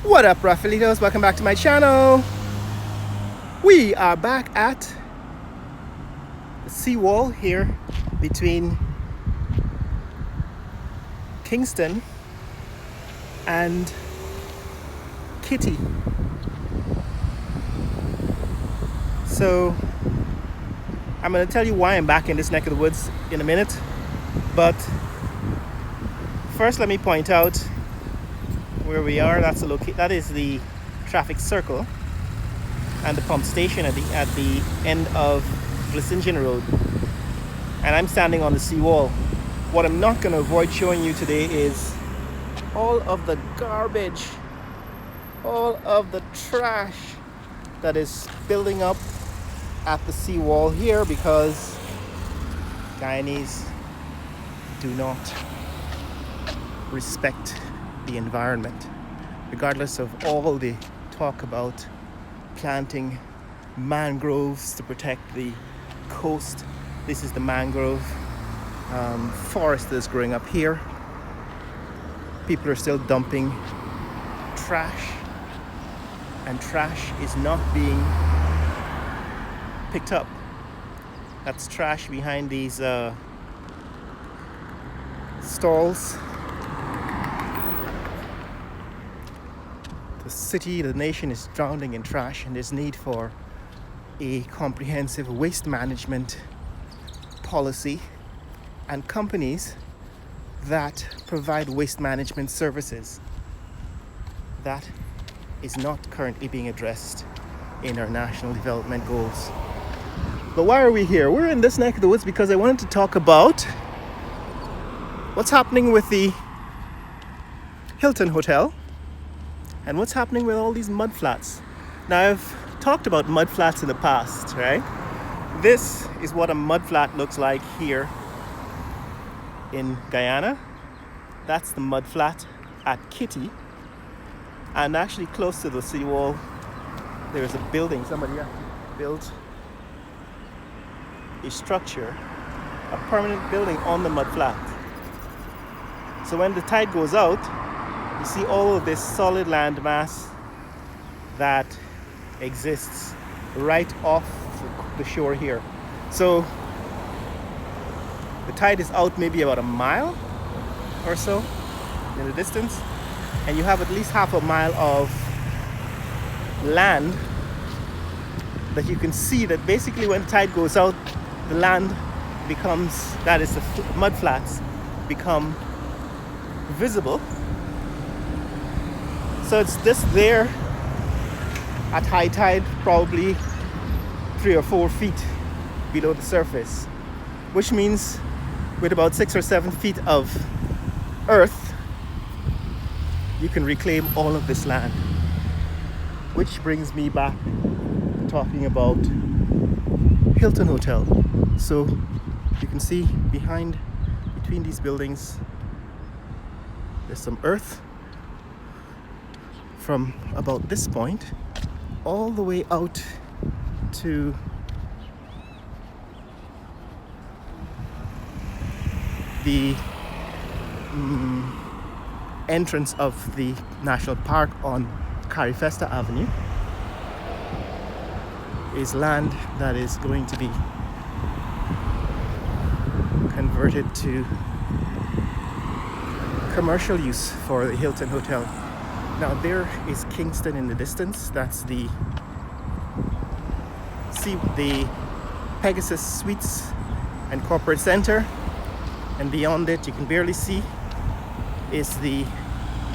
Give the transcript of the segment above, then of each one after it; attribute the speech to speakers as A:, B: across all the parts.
A: What up, Rafaelitos? Welcome back to my channel. We are back at the Seawall here between Kingston and Kitty. So I'm going to tell you why I'm back in this neck of the woods in a minute, but first let me point out where we are. That is the traffic circle and the pump station at the end of Blissingen Road, and I'm standing on the seawall. What I'm not going to avoid showing you today is all of the garbage, all of the trash that is building up at the seawall here because Guyanese do not respect the environment, regardless of all the talk about planting mangroves to protect the coast. This is the mangrove forest that's growing up here. People are still dumping trash, and trash is not being picked up. That's trash behind these stalls. The city, the nation is drowning in trash, and there's need for a comprehensive waste management policy and companies that provide waste management services. That is not currently being addressed in our national development goals. But why are we here? We're in this neck of the woods because I wanted to talk about what's happening with the Hilton Hotel and what's happening with all these mud flats. Now, I've talked about mud flats in the past, right? This is what a mud flat looks like here in Guyana. That's the mud flat at Kitty. And actually close to the seawall, there's a building. Somebody actually built a structure, a permanent building on the mud flat. So when the tide goes out, you see all of this solid land mass that exists right off the shore here. So the tide is out maybe about a mile or so in the distance, and you have at least half a mile of land that you can see that basically when the tide goes out, the land becomes, that is the mud flats, become visible. So it's just there at high tide, probably 3 or 4 feet below the surface, which means with about 6 or 7 feet of earth, you can reclaim all of this land. Which brings me back to talking about Hilton Hotel. So you can see between these buildings, there's some earth from about this point all the way out to the entrance of the national park on Carifesta Avenue is land that is going to be converted to commercial use for the Hilton Hotel. Now there is Kingston in the distance. That's the Pegasus Suites and Corporate Center, and beyond it you can barely see is the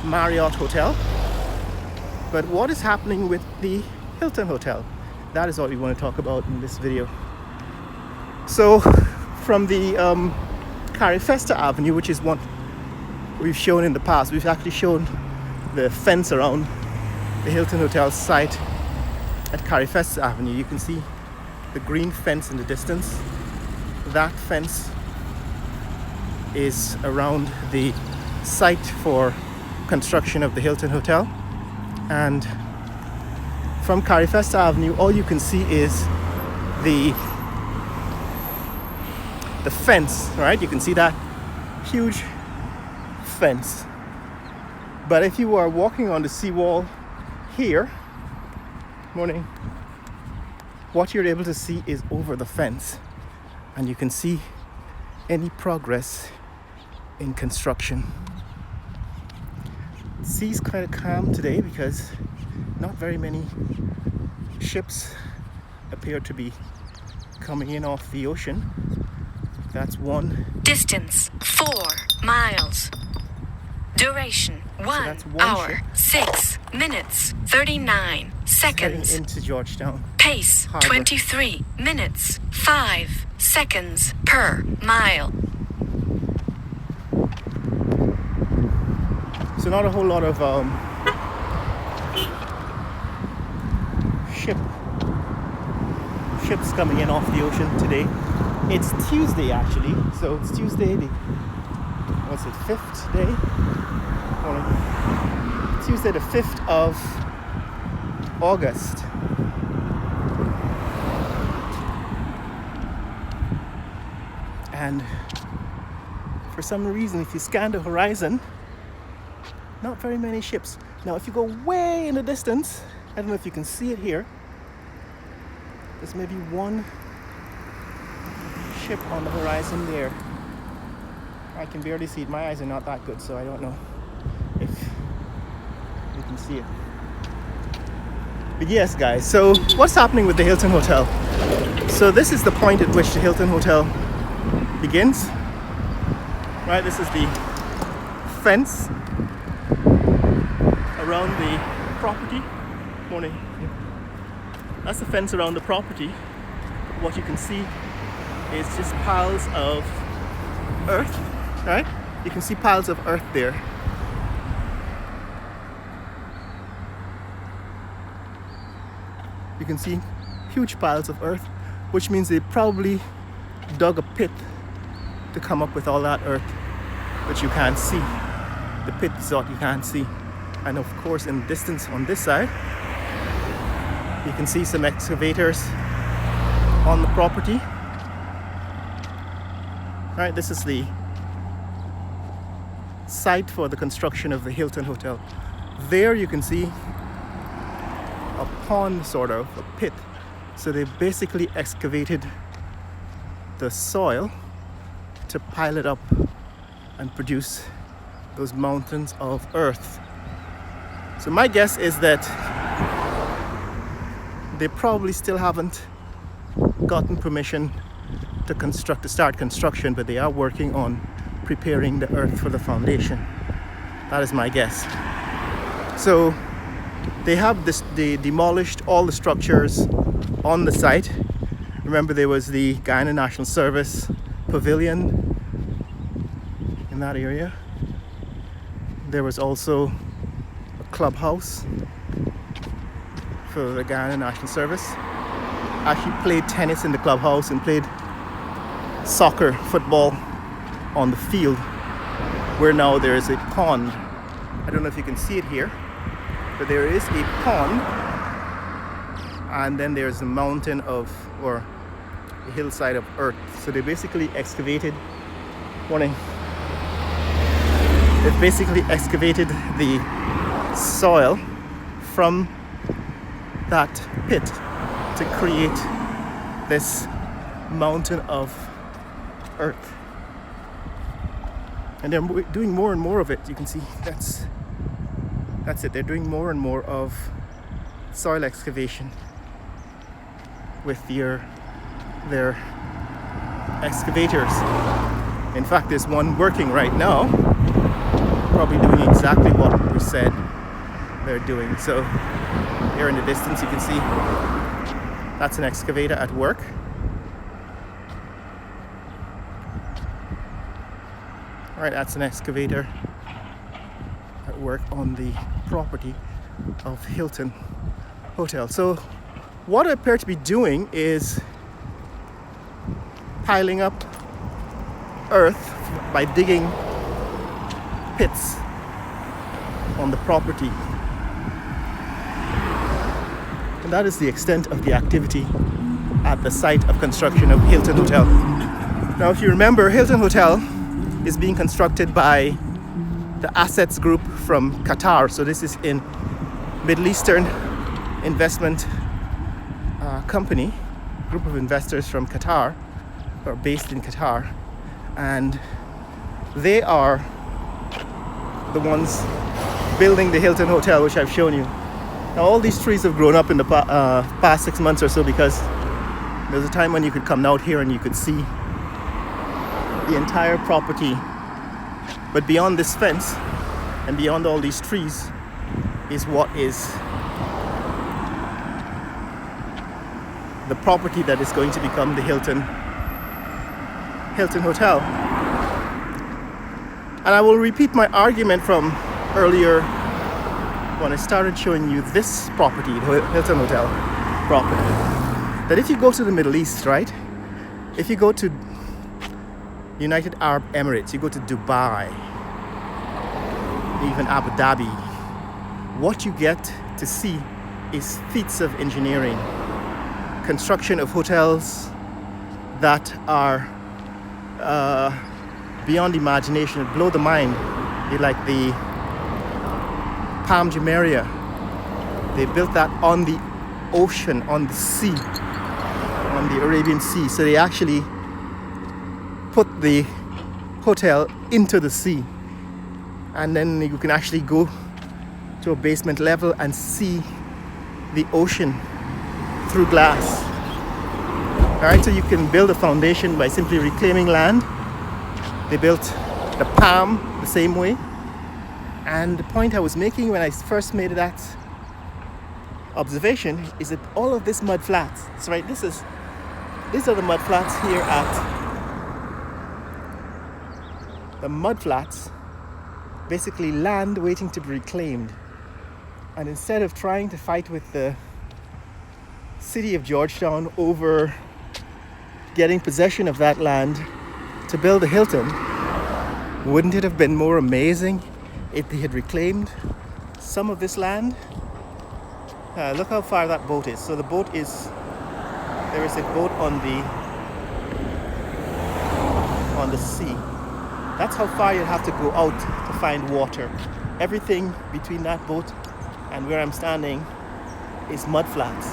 A: Marriott Hotel. But what is happening with the Hilton Hotel? That is what we want to talk about in this video. So from the Carifesta Avenue, which is what we've shown in the past, we've actually shown the fence around the Hilton Hotel site at Carifesta Avenue. You can see the green fence in the distance. That fence is around the site for construction of the Hilton Hotel, and from Carifesta Avenue all you can see is the fence, right? You can see that huge fence But if you are walking on the seawall here, morning, what you're able to see is over the fence, and you can see any progress in construction. The sea's kind of calm today because not very many ships appear to be coming in off the ocean. That's one.
B: Distance 4 miles. Duration 1 hour
A: ship
B: 6 minutes 39 seconds.
A: Heading into Georgetown.
B: Pace
A: Harbor.
B: 23 minutes 5 seconds per mile.
A: So not a whole lot of ships coming in off the ocean today. It's Tuesday actually, so it's Tuesday the 5th day? Tuesday the 5th of August. And for some reason, if you scan the horizon, not very many ships. Now if you go way in the distance, I don't know if you can see it here, there's maybe one ship on the horizon there. I can barely see it. My eyes are not that good, so I don't know if you can see it. But yes, guys, so what's happening with the Hilton Hotel? So this is the point at which the Hilton Hotel begins. Right, this is the fence around the property. Morning. That's the fence around the property. What you can see is just piles of earth, right? You can see piles of earth there. You can see huge piles of earth, which means they probably dug a pit to come up with all that earth, but you can't see. The pit is what you can't see. And of course, in the distance on this side, you can see some excavators on the property. Right, this is the site for the construction of the Hilton Hotel. There you can see a pond, sort of, a pit. So they basically excavated the soil to pile it up and produce those mountains of earth. So my guess is that they probably still haven't gotten permission to start construction, but they are working on preparing the earth for the foundation. That is my guess. So they have they demolished all the structures on the site. Remember, there was the Guyana National Service pavilion in that area. There was also a clubhouse for the Guyana National Service. I actually played tennis in the clubhouse and played soccer, football on the field, where now there is a pond. I don't know if you can see it here, but there is a pond, and then there's a mountain or a hillside of earth. So they basically excavated they've basically excavated the soil from that pit to create this mountain of earth. And they're doing more and more of it. You can see that's it. They're doing more and more of soil excavation with their excavators. In fact, there's one working right now, probably doing exactly what we said they're doing. So here in the distance you can see that's an excavator at work. All right, that's an excavator at work on the property of Hilton Hotel. So what I appear to be doing is piling up earth by digging pits on the property. And that is the extent of the activity at the site of construction of Hilton Hotel. Now, if you remember, Hilton Hotel is being constructed by the assets group from Qatar. So this is in Middle Eastern investment company, group of investors from Qatar, or based in Qatar, and they are the ones building the Hilton Hotel, which I've shown you. Now all these trees have grown up in the past 6 months or so, because there's a time when you could come out here and you could see the entire property. But beyond this fence and beyond all these trees is what is the property that is going to become the Hilton Hotel. And I will repeat my argument from earlier when I started showing you this property, the Hilton Hotel property, that if you go to the Middle East, right? If you go to United Arab Emirates, you go to Dubai, even Abu Dhabi, what you get to see is feats of engineering, construction of hotels that are beyond imagination, blow the mind. Like the Palm Jumeirah, they built that on the ocean, on the sea, on the Arabian Sea. So they actually put the hotel into the sea, and then you can actually go to a basement level and see the ocean through glass. Alright, so you can build a foundation by simply reclaiming land. They built the Palm the same way. And the point I was making when I first made that observation is that all of this mud flats, so right, these are the mud flats here at the mud flats, basically land waiting to be reclaimed. And instead of trying to fight with the city of Georgetown over getting possession of that land to build a Hilton, wouldn't it have been more amazing if they had reclaimed some of this land? Look how far that boat is. So the boat is, there is a boat on the sea. That's how far you'll have to go out to find water. Everything between that boat and where I'm standing is mud flats.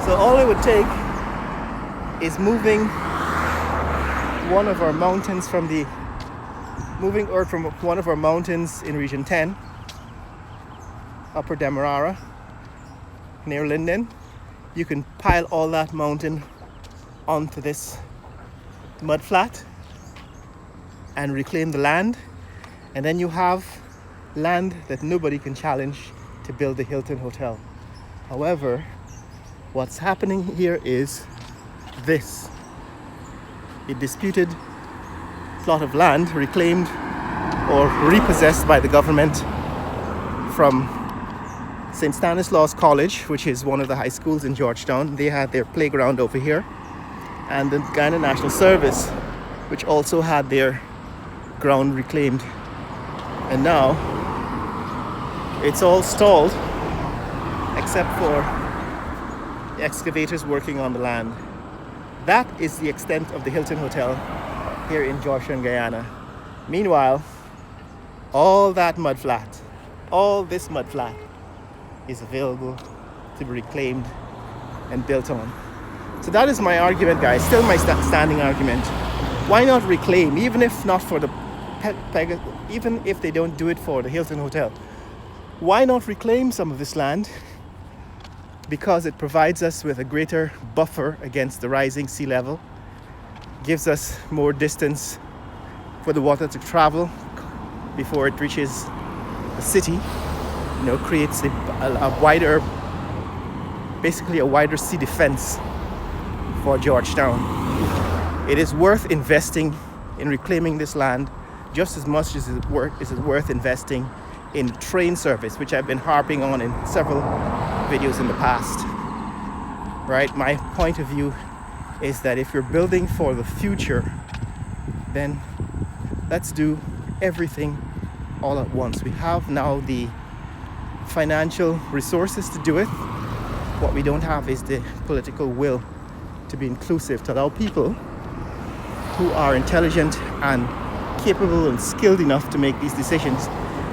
A: So all it would take is moving one of our mountains moving earth from one of our mountains in Region 10, Upper Demerara, near Linden. You can pile all that mountain onto this mud flat and reclaim the land, and then you have land that nobody can challenge to build the Hilton Hotel. However, what's happening here is this: a disputed plot of land reclaimed or repossessed by the government from St. Stanislaus College, which is one of the high schools in Georgetown. They had their playground over here, and the Guyana National Service, which also had their ground reclaimed. And now it's all stalled except for the excavators working on the land. That is the extent of the Hilton Hotel here in Georgetown, Guyana. Meanwhile, all that mud flat, all this mud flat is available to be reclaimed and built on. So that is my argument, guys, still my standing argument. Why not reclaim, even if not for the even if they don't do it for the Hilton Hotel? Why not reclaim some of this land? Because it provides us with a greater buffer against the rising sea level, gives us more distance for the water to travel before it reaches the city, creates a wider, basically a wider sea defense for Georgetown. It is worth investing in reclaiming this land just as much as it is worth investing in train service, which I've been harping on in several videos in the past. Right? My point of view is that if you're building for the future, then let's do everything all at once. We have now the financial resources to do it. What we don't have is the political will to be inclusive, to allow people who are intelligent and capable and skilled enough to make these decisions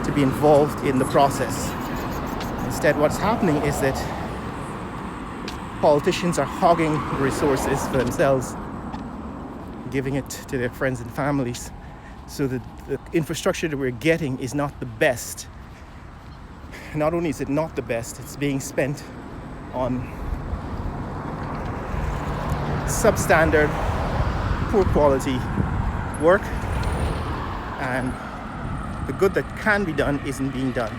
A: to be involved in the process. Instead, what's happening is that politicians are hogging resources for themselves, giving it to their friends and families, so that the infrastructure that we're getting is not the best. Not only is it not the best, it's being spent on substandard, poor quality work, and the good that can be done isn't being done.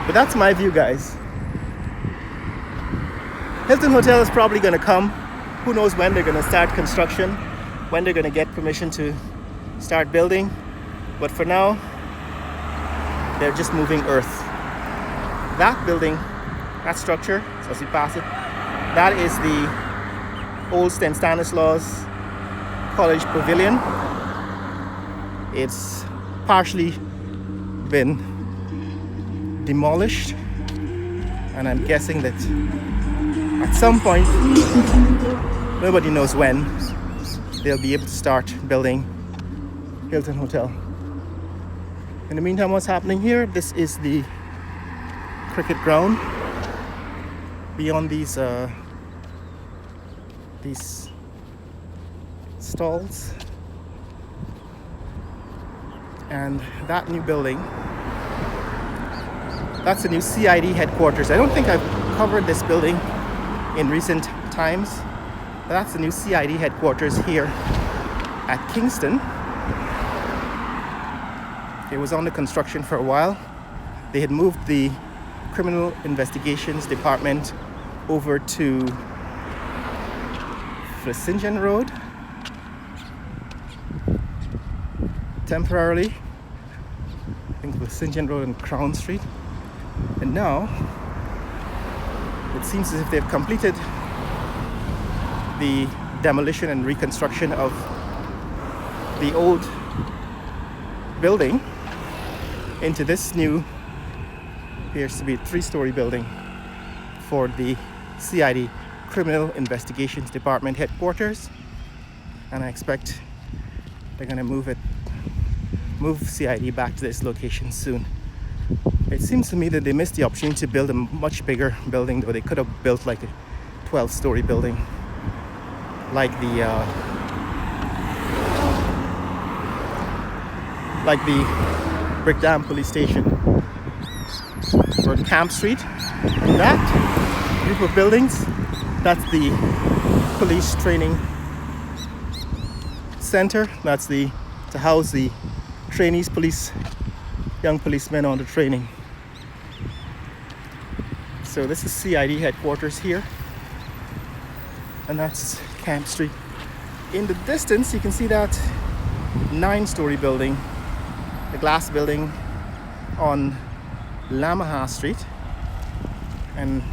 A: But that's my view, guys. Hilton Hotel is probably going to come. Who knows when they're going to start construction, when they're going to get permission to start building. But for now, they're just moving earth. That building, that structure, so as you pass it, that is the old St. Stanislaus College Pavilion. It's partially been demolished, and I'm guessing that at some point, nobody knows when, they'll be able to start building Hilton Hotel. In the meantime, what's happening here? This is the cricket ground. Beyond these stalls, and that new building, that's the new CID headquarters. I don't think I've covered this building in recent times, but that's the new CID headquarters here at Kingston. It was under construction for a while. They had moved the Criminal Investigations Department over to Flesingen Road temporarily. I think Flesingen Road and Crown Street. And now it seems as if they've completed the demolition and reconstruction of the old building into this new, appears to be a 3-story building for the CID Criminal Investigations Department headquarters. And I expect they're going to move CID back to this location soon. It seems to me that they missed the opportunity to build a much bigger building, though. They could have built like a 12-story building, like the Brickdam Police Station or Camp Street. And that group of buildings, that's the police training center. That's to house the trainees, young policemen on the training. So this is CID headquarters here, and that's Camp Street. In the distance, you can see that 9-story building, the glass building on Lamaha Street, and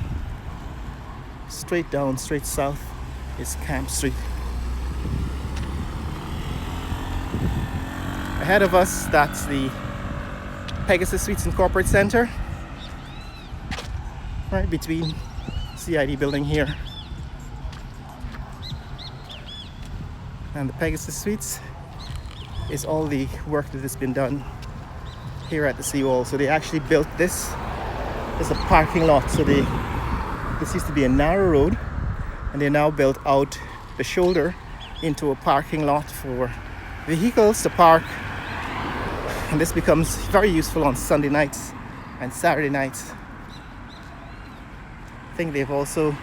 A: straight south is Camp Street. Ahead of us, that's the Pegasus Suites and Corporate Center, right between CID building here and the Pegasus Suites is all the work that has been done here at the Seawall. So they actually built this as a parking lot. So this used to be a narrow road, and they now built out the shoulder into a parking lot for vehicles to park. And this becomes very useful on Sunday nights and Saturday nights. I think they've also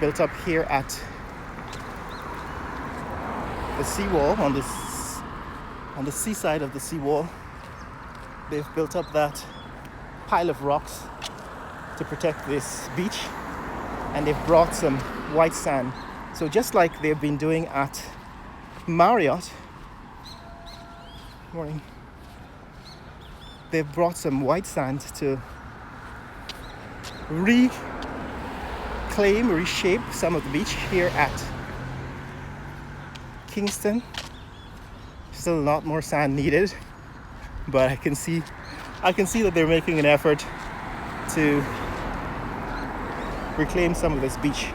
A: built up here at the Seawall, on the seaside of the Seawall. They've built up that pile of rocks to protect this beach, and they've brought some white sand. So just like they've been doing at Marriott, morning, they've brought some white sand to reshape some of the beach here at Kingston. Still a lot more sand needed, but I can see that they're making an effort to reclaim some of this beach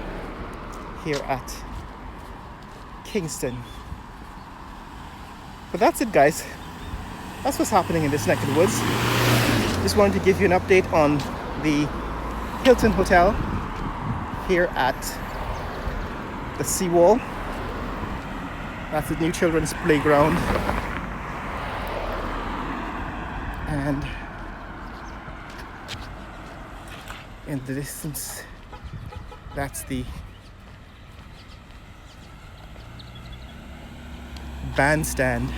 A: here at Kingston. But that's it, guys. That's what's happening in this neck of the woods. Just wanted to give you an update on the Hilton Hotel here at the Seawall. That's the new children's playground. And in the distance, that's the bandstand,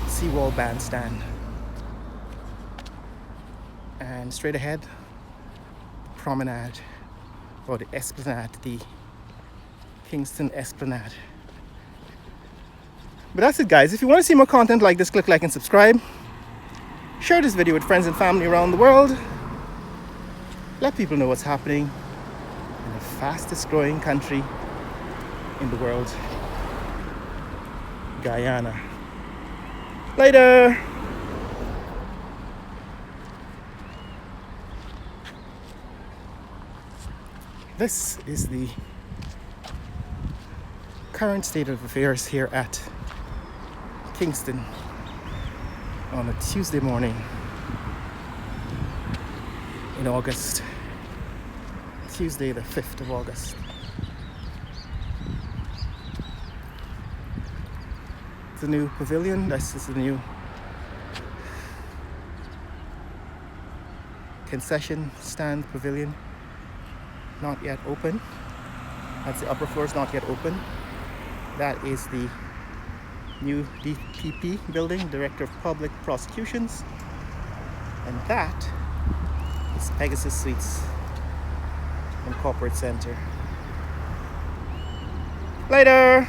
A: Seawall bandstand. And straight ahead, promenade, or the esplanade, the Kingston Esplanade. But that's it, guys. If you want to see more content like this, click like and subscribe. Share this video with friends and family around the world. Let people know what's happening in the fastest growing country in the world, Guyana. Later! This is the current state of affairs here at Kingston on a Tuesday morning in August. Tuesday the 5th of August. It's a new pavilion. This is the new concession stand pavilion. Not yet open. That's the upper floor is not yet open. That is the new DPP building, Director of Public Prosecutions. And that is Pegasus Suites and Corporate Center. Later!